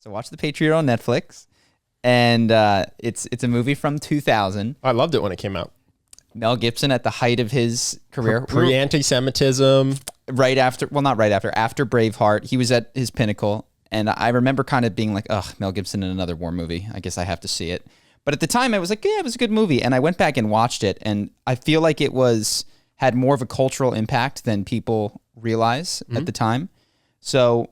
So watch The Patriot on Netflix. And it's a movie from 2000. I loved it when it came out. Mel Gibson at the height of his career. Pre-anti-Semitism. Right after, well, not right after, after Braveheart. He was at his pinnacle. And I remember kind of being like, ugh, Mel Gibson in another war movie. I guess I have to see it. But at the time, I was like, yeah, it was a good movie. And I went back and watched it. And I feel like it had more of a cultural impact than people realize at the time. So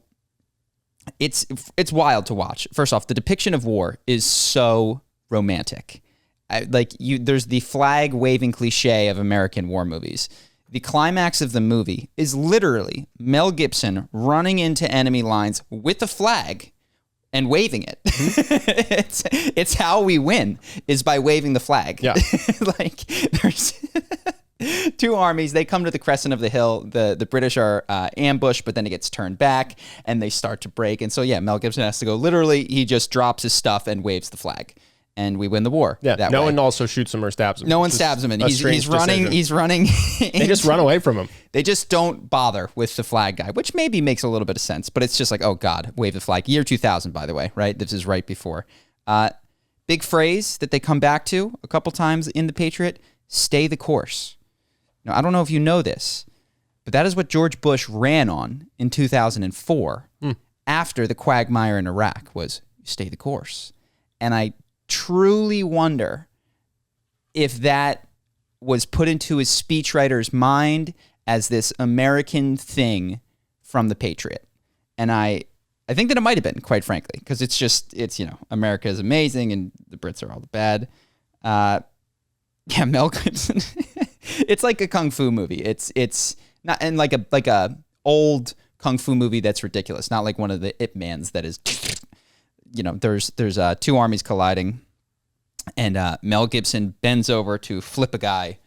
it's wild to watch. First off, the depiction of war is so romantic. There's the flag waving cliche of American war movies. The climax of the movie is literally Mel Gibson running into enemy lines with a flag and waving it. It's how we win, is by waving the flag. Yeah. Like there's two armies, they come to the crescent of the hill. The British are ambushed, but then it gets turned back and they start to break. And so, yeah, Mel Gibson has to go. Literally, he just drops his stuff and waves the flag. And we win the war. Yeah, no one also shoots him or stabs him. No one stabs him. And he's running. He's running. They just run away from him. They just don't bother with the flag guy, which maybe makes a little bit of sense. But it's just like, oh, God, wave the flag. Year 2000, by the way, right? This is right before. Big phrase that they come back to a couple times in The Patriot, stay the course. Now, I don't know if you know this, but that is what George Bush ran on in 2004 after the quagmire in Iraq was stay the course. And I truly wonder if that was put into his speechwriter's mind as this American thing from The Patriot. And I think that it might have been, quite frankly, because it's America is amazing and the Brits are all the bad. Yeah, Mel Gibson. It's like a kung fu movie. It's not, and like a old kung fu movie that's ridiculous. Not like one of the Ip Mans that is, there's two armies colliding, and Mel Gibson bends over to flip a guy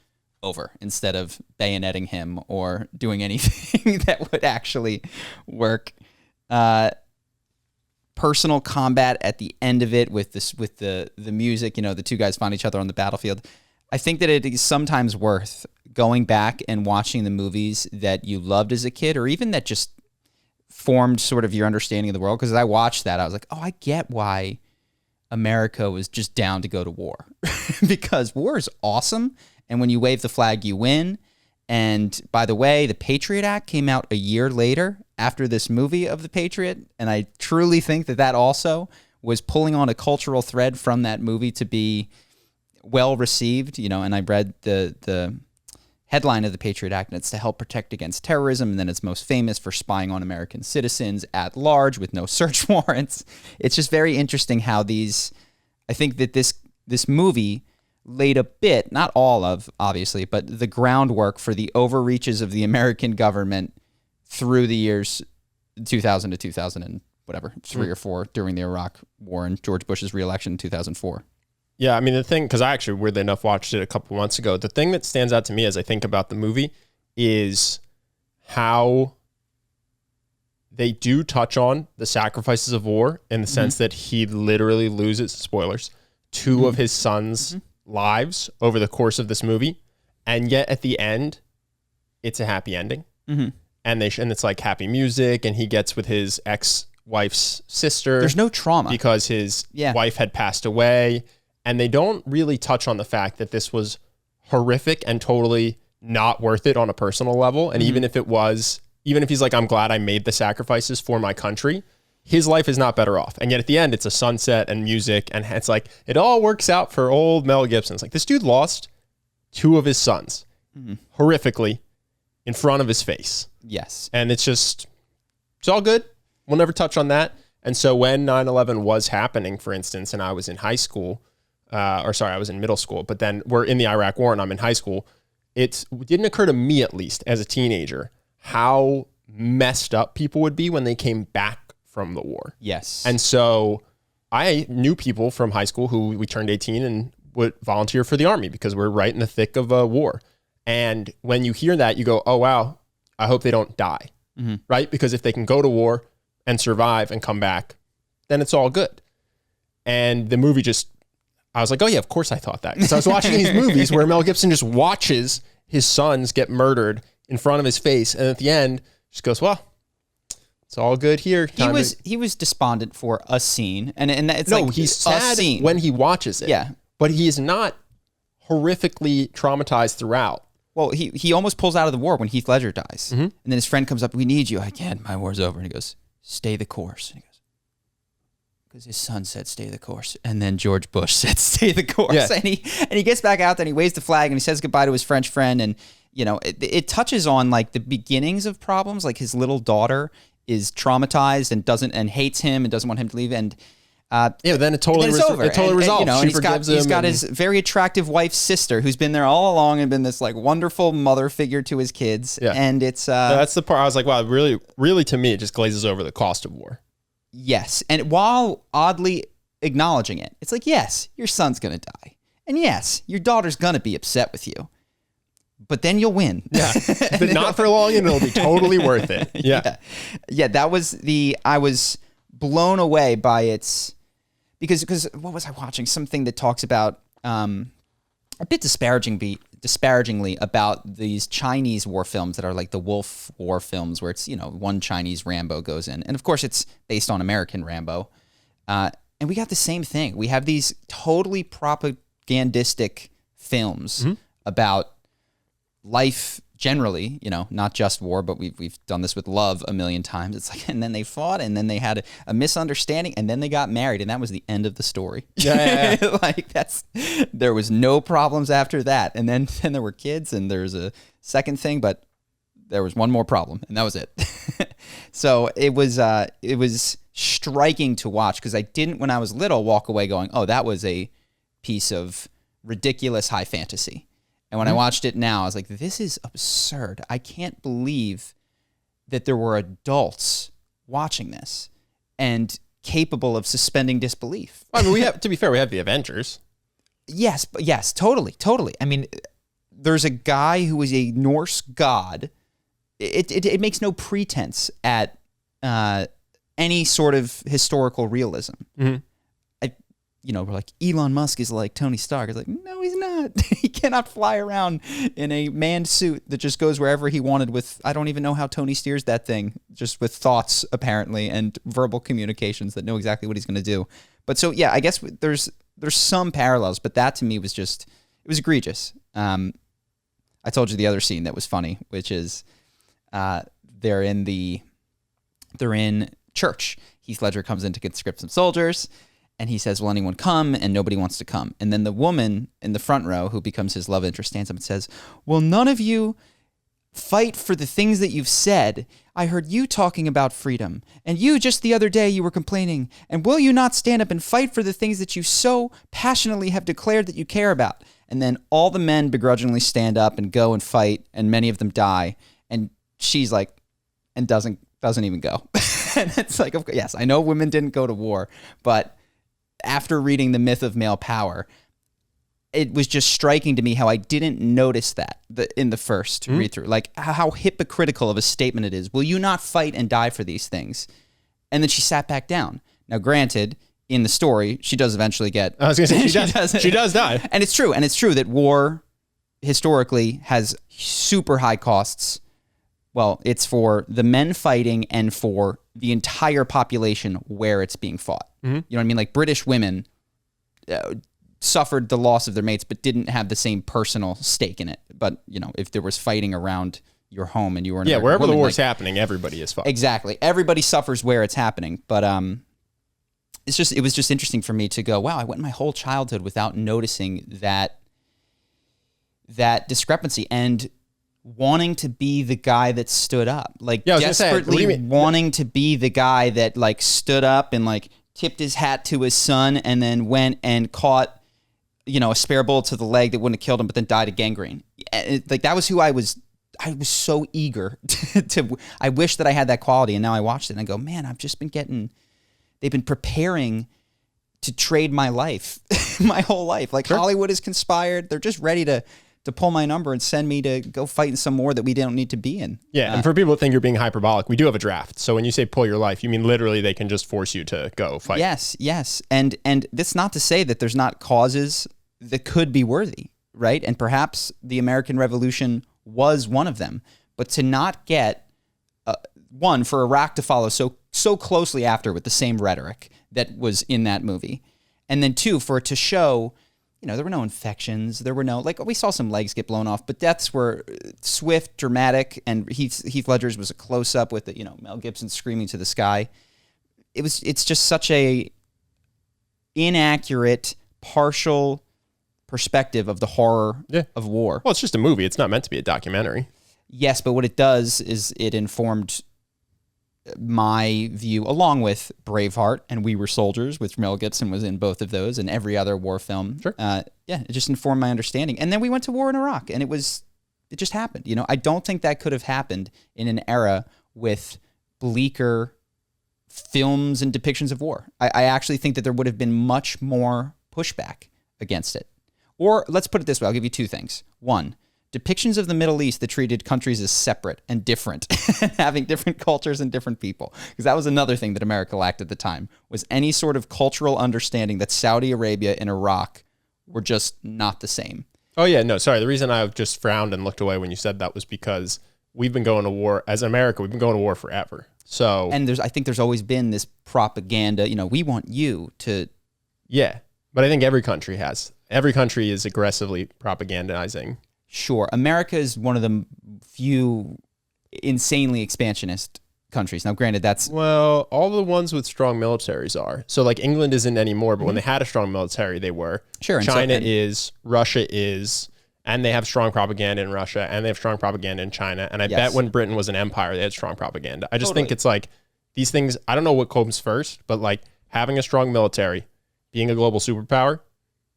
over instead of bayoneting him or doing anything that would actually work. Personal combat at the end of it with the music. The two guys find each other on the battlefield. I think that it is sometimes worth going back and watching the movies that you loved as a kid, or even that just formed sort of your understanding of the world. Because as I watched that, I was like, oh, I get why America was just down to go to war. Because war is awesome, and when you wave the flag, you win. And by the way, the Patriot Act came out a year later after this movie of The Patriot, and I truly think that also was pulling on a cultural thread from that movie to be well received, and I read the headline of the Patriot Act, and it's to help protect against terrorism, and then it's most famous for spying on American citizens at large with no search warrants. It's just very interesting how I think that this movie laid a bit, not all of, obviously, but the groundwork for the overreaches of the American government through the years 2000 to 2000 and whatever, 3 or 4 during the Iraq War and George Bush's reelection in 2004. Yeah, I mean, the thing, because I actually, weirdly enough, watched it a couple months ago. The thing that stands out to me as I think about the movie is how they do touch on the sacrifices of war in the sense that he literally loses, spoilers, 2 of his sons' lives over the course of this movie. And yet at the end, it's a happy ending. And it's like happy music, and he gets with his ex-wife's sister. There's no trauma. Because his wife had passed away. And they don't really touch on the fact that this was horrific and totally not worth it on a personal level. And even if he's like, I'm glad I made the sacrifices for my country, his life is not better off. And yet at the end, it's a sunset and music. And it's like, it all works out for old Mel Gibson. It's like, this dude lost 2 of his sons horrifically in front of his face. Yes. And it's all good. We'll never touch on that. And so when 9/11 was happening, for instance, and I was in high school, I was in middle school, but then we're in the Iraq War and I'm in high school. It didn't occur to me, at least as a teenager, how messed up people would be when they came back from the war. Yes. And so I knew people from high school who we turned 18 and would volunteer for the army because we're right in the thick of a war. And when you hear that, you go, oh, wow, I hope they don't die, right? Because if they can go to war and survive and come back, then it's all good. And the movie I was like, oh yeah, of course I thought that. Because I was watching these movies where Mel Gibson just watches his sons get murdered in front of his face. And at the end, just goes, well, It's all good here. He was despondent for a scene, and it's no, like he's sad scene. when he watches it. Yeah, but he is not horrifically traumatized throughout. Well, he almost pulls out of the war when Heath Ledger dies, and then his friend comes up. We need you. I can't. My war's over. And he goes, "Stay the course." And he goes, because his son said, "Stay the course," and then George Bush said, "Stay the course." Yeah. And he gets back out there and he waves the flag and he says goodbye to his French friend, and it touches on like the beginnings of problems. Like his little daughter is traumatized and hates him and doesn't want him to leave, and then it totally resolves. And he's got his very attractive wife's sister who's been there all along and been this like wonderful mother figure to his kids. Yeah. And it's that's the part I was like, wow, really to me it just glazes over the cost of war. Yes. And while oddly acknowledging it, it's like, yes, your son's gonna die. And yes, your daughter's gonna be upset with you. But then you'll win. Yeah. But not for long, and it'll be totally worth it. Yeah. Yeah, that was I was blown away by its because what was I watching? Something that talks about a bit disparagingly about these Chinese war films that are like the Wolf War films, where it's one Chinese Rambo goes in, and of course it's based on American Rambo, and we got the same thing. We have these totally propagandistic films about life generally, not just war, but we've done this with love a million times. It's like, and then they fought, and then they had a misunderstanding, and then they got married, and that was the end of the story. Yeah. Like there was no problems after that, and then there were kids, and there's a second thing, but there was one more problem, and that was it. So it was striking to watch, because I didn't, when I was little, walk away going, oh, that was a piece of ridiculous high fantasy. And when I watched it now, I was like, this is absurd. I can't believe that there were adults watching this and capable of suspending disbelief. I mean, to be fair, we have the Avengers. Yes, totally. I mean, there's a guy who is a Norse god. It makes no pretense at any sort of historical realism. We're like, Elon Musk is like Tony Stark. It's like, no, he's not. He cannot fly around in a manned suit that just goes wherever he wanted with, I don't even know how Tony steers that thing, just with thoughts, apparently, and verbal communications that know exactly what he's going to do. But so, yeah, I guess there's some parallels, but that to me was it was egregious. I told you the other scene that was funny, which is they're in church. Heath Ledger comes in to conscript some soldiers, and he says, will anyone come? And nobody wants to come. And then the woman in the front row, who becomes his love interest, stands up and says, will none of you fight for the things that you've said? I heard you talking about freedom. And you, just the other day, you were complaining. And will you not stand up and fight for the things that you so passionately have declared that you care about? And then all the men begrudgingly stand up and go and fight, and many of them die. And she's like, and doesn't even go. And it's like, yes, I know women didn't go to war, but after reading The Myth of Male Power, it was just striking to me how I didn't notice that in the first read-through. Like, how hypocritical of a statement it is. Will you not fight and die for these things? And then she sat back down. Now, granted, in the story, she does eventually get... I was going to say, she does die. And it's true that war, historically, has super high costs. Well, it's for the men fighting and for the entire population where it's being fought. You know what I mean? Like, British women suffered the loss of their mates, but didn't have the same personal stake in it. But, if there was fighting around your home and you were an American wherever woman, the war's happening, everybody is fucked. Exactly. Everybody suffers where it's happening. But it was just interesting for me to go, wow, I went my whole childhood without noticing that discrepancy and wanting to be the guy that stood up. Like, desperately wanting to be the guy that, like, stood up and, like, tipped his hat to his son and then went and caught, a spare bullet to the leg that wouldn't have killed him, but then died of gangrene. Like, that was who I was. I was so eager I wish that I had that quality. And now I watched it and I go, man, I've just been they've been preparing to trade my life, my whole life. Like, sure. Hollywood has conspired. They're just ready to pull my number and send me to go fight in some war that we don't need to be in. Yeah, and for people that think you're being hyperbolic, we do have a draft. So when you say pull your life, you mean literally they can just force you to go fight. Yes. And that's not to say that there's not causes that could be worthy, right? And perhaps the American Revolution was one of them. But to not get one, for Iraq to follow so closly after with the same rhetoric that was in that movie. And then two, for it to show, there were no infections. There were no, we saw some legs get blown off, but deaths were swift, dramatic, and Heath Ledger's was a close-up with Mel Gibson screaming to the sky. It's just such a inaccurate, partial perspective of the horror of war. Well, it's just a movie. It's not meant to be a documentary. Yes, but what it does is it informed my view, along with Braveheart and We Were Soldiers, which Mel Gibson was in both of those, and every other war film. Sure. It just informed my understanding. And then we went to war in Iraq, and it just happened. I don't think that could have happened in an era with bleaker films and depictions of war. I actually think that there would have been much more pushback against it. Or let's put it this way, I'll give you two things. One, depictions of the Middle East that treated countries as separate and different, having different cultures and different people. Because that was another thing that America lacked at the time, was any sort of cultural understanding that Saudi Arabia and Iraq were just not the same. Oh, yeah, no, sorry. The reason I just frowned and looked away when you said that was because we've been going to war, as America, we've been going to war forever. So, and I think there's always been this propaganda, we want you to... Yeah, but I think every country has. Every country is aggressively propagandizing. Sure. America is one of the few insanely expansionist countries. Now, granted, that's... Well, all the ones with strong militaries are. So, England isn't anymore, but when they had a strong military, they were. Sure. China is, Russia is, and they have strong propaganda in Russia, and they have strong propaganda in China. And I bet when Britain was an empire, they had strong propaganda. I just think it's these things, I don't know what comes first, but having a strong military, being a global superpower,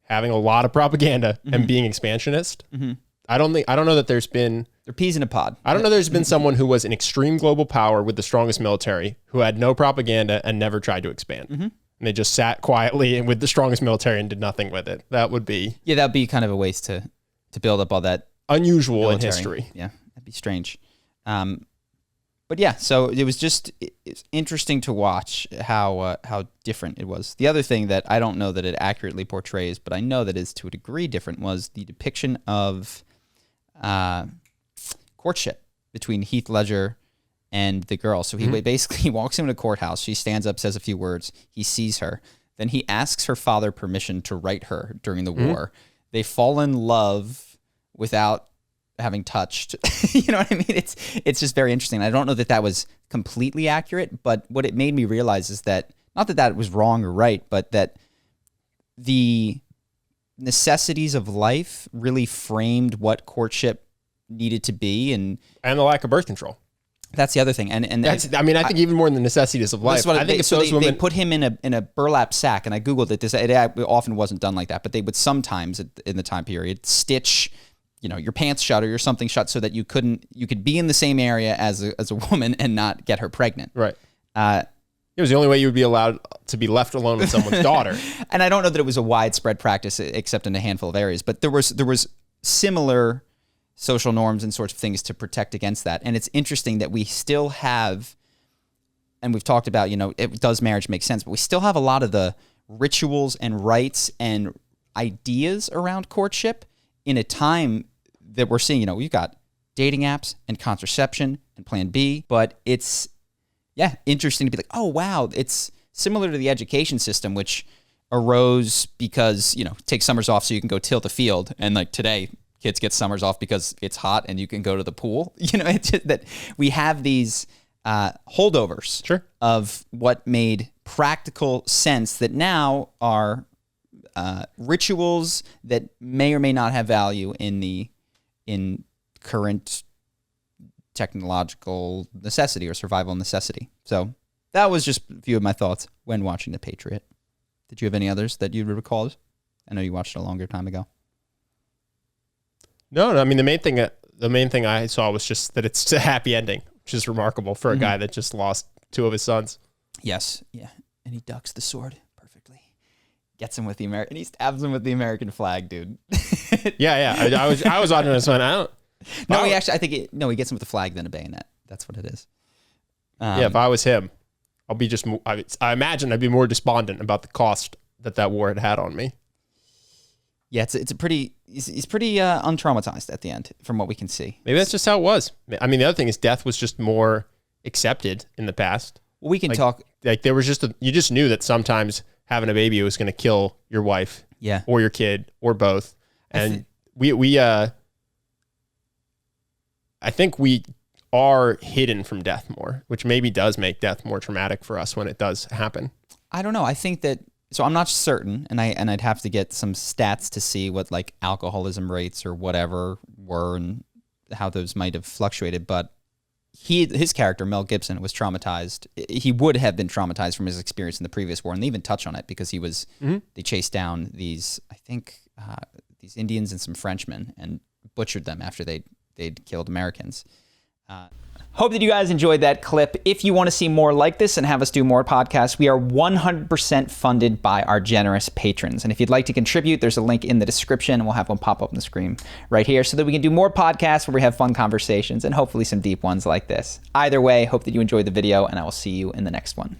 having a lot of propaganda, and being expansionist... Mm-hmm. I don't know that there's been... They're peas in a pod. I don't know there's been someone who was an extreme global power with the strongest military who had no propaganda and never tried to expand. Mm-hmm. And they just sat quietly and with the strongest military and did nothing with it. That would be... Yeah, that would be kind of a waste to build up all that... Unusual military. In history. Yeah, that'd be strange. But yeah, so it was it's interesting to watch how different it was. The other thing that I don't know that it accurately portrays, but I know that is to a degree different, was the depiction of... courtship between Heath Ledger and the girl. So he basically walks into a courthouse. She stands up, says a few words. He sees her. Then he asks her father permission to write her during the war. They fall in love without having touched. You know what I mean? It's just very interesting. I don't know that that was completely accurate, but what it made me realize is that, not that that was wrong or right, but that the necessities of life really framed what courtship needed to be, and the lack of birth control. That's the other thing. And that's, I think even more than the necessities of life. I think if those women... they put him in a burlap sack, and I googled it. It often wasn't done like that, but they would sometimes in the time period stitch, your pants shut or something shut so that you could be in the same area as a woman and not get her pregnant. Right. It was the only way you would be allowed to be left alone with someone's daughter. And I don't know that it was a widespread practice except in a handful of areas, but there was similar social norms and sorts of things to protect against that. And it's interesting that we still have, and we've talked about, does marriage make sense? But we still have a lot of the rituals and rites and ideas around courtship in a time that we're seeing, we've got dating apps and contraception and Plan B, but it's, interesting to be like, oh, wow, it's similar to the education system, which arose because, take summers off so you can go till the field. And today, kids get summers off because it's hot and you can go to the pool. It's just that we have these holdovers of what made practical sense that now are rituals that may or may not have value in current technological necessity or survival necessity. So that was just a few of my thoughts when watching The Patriot. Did you have any others that you recalled? I know you watched it a longer time ago. No, the main thing I saw was just that it's a happy ending, which is remarkable for a guy that just lost two of his sons. Yes, yeah, and he ducks the sword perfectly, gets him with the American, he stabs him with the American flag, dude. Yeah. I was watching this one. No, he actually, he gets him with the flag, then a bayonet. That's what it is. If I was him, I'll be just. I imagine I'd be more despondent about the cost that war had on me. Yeah, he's pretty untraumatized at the end, from what we can see. Maybe that's just how it was. The other thing is death was just more accepted in the past. We can Like, talk. Like there was you just knew that sometimes having a baby was going to kill your wife, Yeah. or your kid, or both. And I think we are hidden from death more, which maybe does make death more traumatic for us when it does happen. I don't know. I think that, so I'm not certain, and I'd have to get some stats to see what like alcoholism rates or whatever were and how those might have fluctuated. But his character, Mel Gibson, was traumatized. He would have been traumatized from his experience in the previous war, and they even touch on it because they chased down these, I think, these Indians and some Frenchmen and butchered them after they'd killed Americans. Hope that you guys enjoyed that clip. If you want to see more like this and have us do more podcasts, we are 100% funded by our generous patrons. And if you'd like to contribute, there's a link in the description, and we'll have one pop up on the screen right here so that we can do more podcasts where we have fun conversations and hopefully some deep ones like this. Either way, hope that you enjoyed the video, and I will see you in the next one.